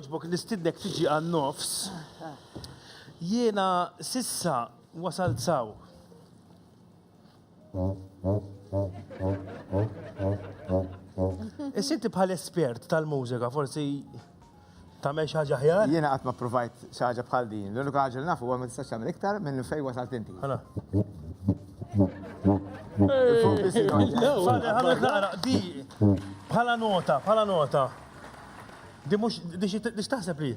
Ġbok nistidnek tiġi għan-nofs. Jiena sissa wasalt saw. Is-sinti bħal espert tal-mużika, forsi tagħmel xi ħaġa ħjar? Jiena qatt ma provajt xi ħaġa bħal din. L-unika ħaġa li nafu huwa ma tistax tagħmel iktar minn fejn wasalt inti. Ħala. Ħala. Ħala naqra, di bħala nota. Di mhux di x'taħseb li?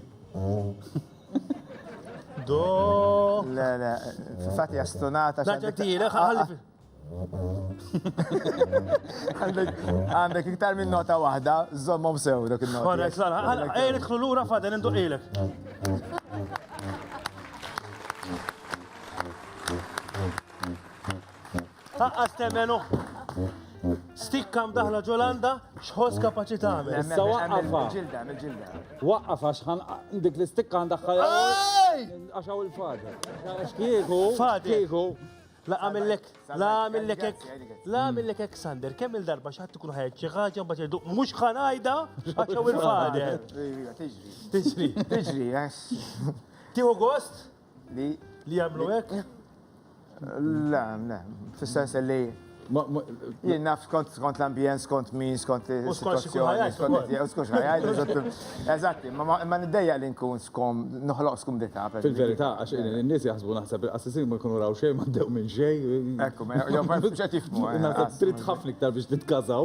Do. Le, fatti astonata. Naġġetile, ħalli. Għandek iktar minn nota waħda, żommhom sew dak il-nota. Korrekt, ħala, ejlek lura fadden indu ejlek. Taqqas temmenu. Stikkam daħla ġolanda, xħos kapaċi tagħmel. Issa waqqafa. Mill-ġilda. Waqqafa xħan dik l-istikka għandha għaxaw il-fada. Kieku. Kieku. La għamillek ek Sander, kemm il-darba xaħat tkun ħajt xi ħaġa mbagħad jgħidu mhux ħanajda għaxaw il-fader. Tiġri. Tieħu gost Li jagħmlu hekk? Le, fis-sens li jien naf skont l-ambjent, skont min, skont situazzjoni, skont ħajajt. Eżatti, ma niddejja li nkun skom, noħloq skum dita. Fil-verità, għax n-nies jaħsbu naħseb il-qassisin ma jkunu raw xejn, ma ddew minn xejn. Ekku, ma jgħu tifmu. Naħseb trid ħafna iktar biex titkażaw.